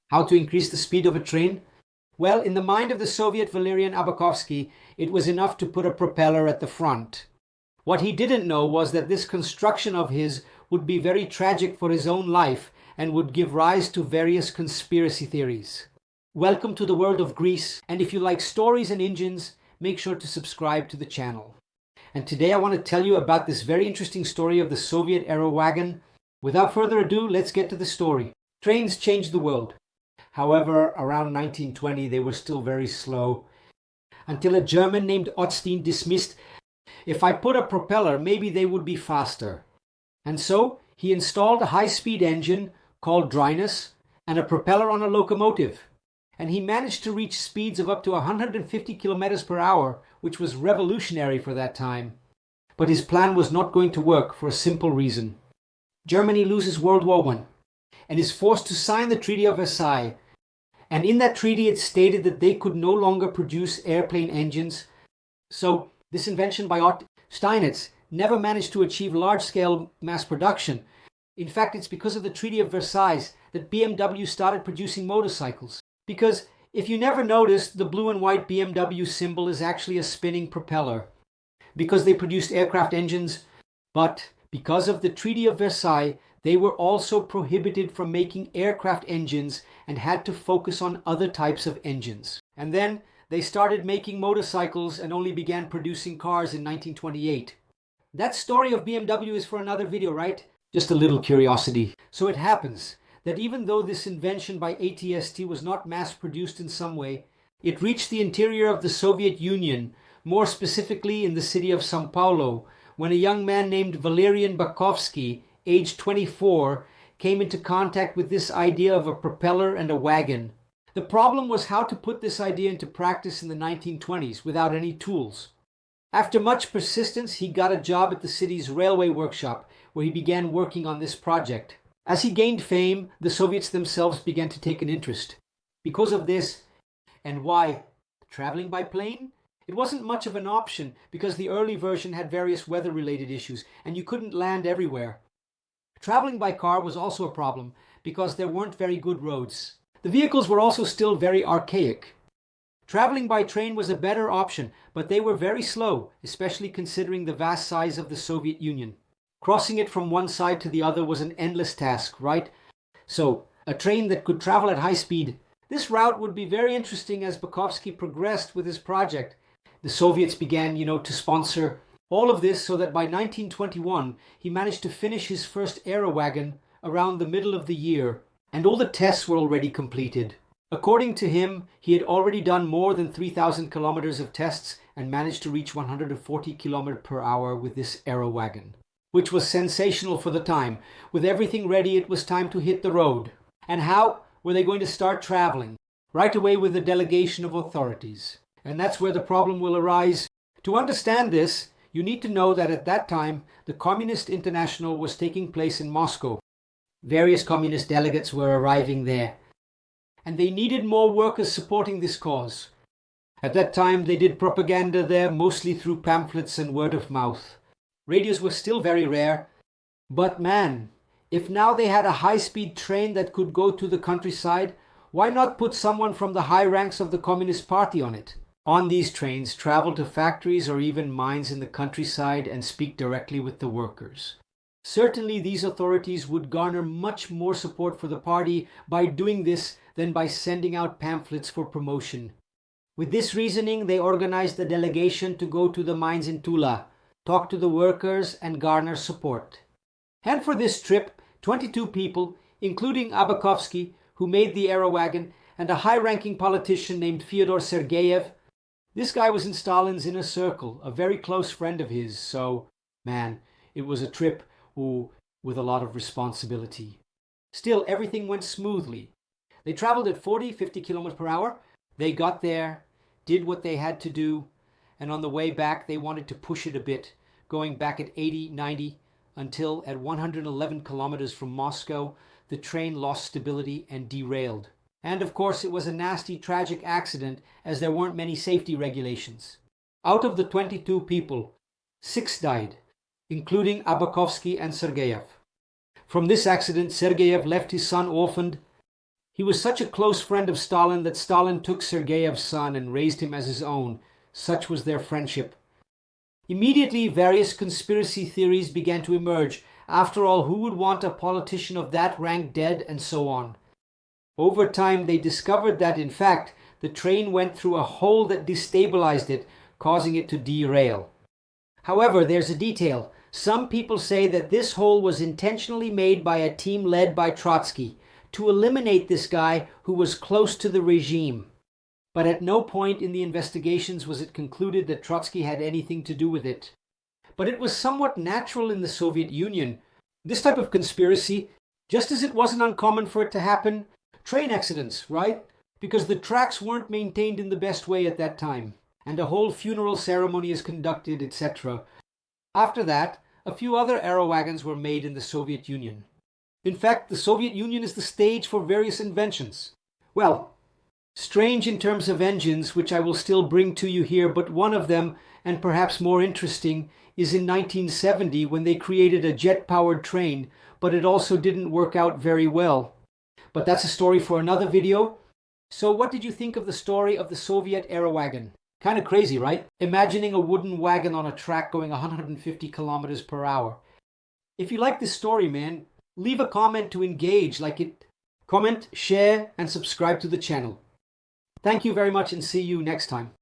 How to increase the speed of a train? Well, in the mind of the Soviet Valerian Abakovsky, it was enough to put a propeller at the front. What he didn't know was that this construction of his would be very tragic for his own life and would give rise to various conspiracy theories. Welcome to the world of Greece, and if you like stories and engines, make sure to subscribe to the channel. And today I want to tell you about this very interesting story of the Soviet AEROVAGON. Without further ado, let's get to the story. Trains changed the world. However, around 1920 they were still very slow, until a German named Otstein dismissed, if I put a propeller, maybe they would be faster. And so he installed a high-speed engine called dryness and a propeller on a locomotive. And he managed to reach speeds of up to 150 kilometers per hour, which was revolutionary for that time. But his plan was not going to work for a simple reason. Germany loses World War I and is forced to sign the Treaty of Versailles. And in that treaty it stated that they could no longer produce airplane engines. So this invention by Otto Steinitz never managed to achieve large-scale mass production. In fact, it's because of the Treaty of Versailles that BMW started producing motorcycles. Because if you never noticed, the blue and white BMW symbol is actually a spinning propeller. Because they produced aircraft engines, but because of the Treaty of Versailles, they were also prohibited from making aircraft engines and had to focus on other types of engines. And then they started making motorcycles and only began producing cars in 1928. That story of BMW is for another video, right? Just a little curiosity. So it happens that even though this invention by ATST was not mass-produced in some way, it reached the interior of the Soviet Union, more specifically in the city of São Paulo, when a young man named Valerian Bakovsky, aged 24, came into contact with this idea of a propeller and a wagon. The problem was how to put this idea into practice in the 1920s without any tools. After much persistence, he got a job at the city's railway workshop, where he began working on this project. As he gained fame, the Soviets themselves began to take an interest. Because of this, and why? Traveling by plane? It wasn't much of an option because the early version had various weather-related issues and you couldn't land everywhere. Traveling by car was also a problem because there weren't very good roads. The vehicles were also still very archaic. Traveling by train was a better option, but they were very slow, especially considering the vast size of the Soviet Union. Crossing it from one side to the other was an endless task, right? So, a train that could travel at high speed. This route would be very interesting as Bakovsky progressed with his project. The Soviets began, to sponsor all of this so that by 1921 he managed to finish his first AEROVAGON around the middle of the year, and all the tests were already completed. According to him, he had already done more than 3,000 kilometers of tests and managed to reach 140 kilometers per hour with this AEROVAGON, which was sensational for the time. With everything ready, it was time to hit the road. And how were they going to start traveling? Right away with a delegation of authorities. And that's where the problem will arise. To understand this, you need to know that at that time, the Communist International was taking place in Moscow. Various communist delegates were arriving there. And they needed more workers supporting this cause. At that time, they did propaganda there mostly through pamphlets and word of mouth. Radios were still very rare. But man, if now they had a high-speed train that could go to the countryside, why not put someone from the high ranks of the Communist Party on it? On these trains, travel to factories or even mines in the countryside and speak directly with the workers. Certainly these authorities would garner much more support for the party by doing this than by sending out pamphlets for promotion. With this reasoning, they organized a delegation to go to the mines in Tula, talk to the workers and garner support. And for this trip, 22 people, including Abakovsky, who made the AEROVAGON, and a high-ranking politician named Fyodor Sergeyev. This guy was in Stalin's inner circle, a very close friend of his, so, man, it was a trip with a lot of responsibility. Still, everything went smoothly. They traveled at 40-50 kilometers per hour. They got there, did what they had to do, and on the way back they wanted to push it a bit, going back at 80-90, until at 111 kilometers from Moscow, the train lost stability and derailed. And of course it was a nasty, tragic accident as there weren't many safety regulations. Out of the 22 people, 6 died, including Abakovsky and Sergeyev. From this accident, Sergeyev left his son orphaned. He was such a close friend of Stalin that Stalin took Sergeyev's son and raised him as his own. Such was their friendship. Immediately, various conspiracy theories began to emerge. After all, who would want a politician of that rank dead, and so on? Over time, they discovered that, in fact, the train went through a hole that destabilized it, causing it to derail. However, there's a detail. Some people say that this hole was intentionally made by a team led by Trotsky to eliminate this guy who was close to the regime. But at no point in the investigations was it concluded that Trotsky had anything to do with it. But it was somewhat natural in the Soviet Union. This type of conspiracy, just as it wasn't uncommon for it to happen, train accidents, right? Because the tracks weren't maintained in the best way at that time, and a whole funeral ceremony is conducted, etc. After that, a few other AEROVAGONs were made in the Soviet Union. In fact, the Soviet Union is the stage for various inventions. Well, strange in terms of engines, which I will still bring to you here, but one of them, and perhaps more interesting, is in 1970 when they created a jet-powered train, but it also didn't work out very well. But that's a story for another video. So what did you think of the story of the Soviet AEROVAGON? Kind of crazy, right? Imagining a wooden wagon on a track going 150 kilometers per hour. If you like this story, man, leave a comment to engage, like it. Comment, share, and subscribe to the channel. Thank you very much and see you next time.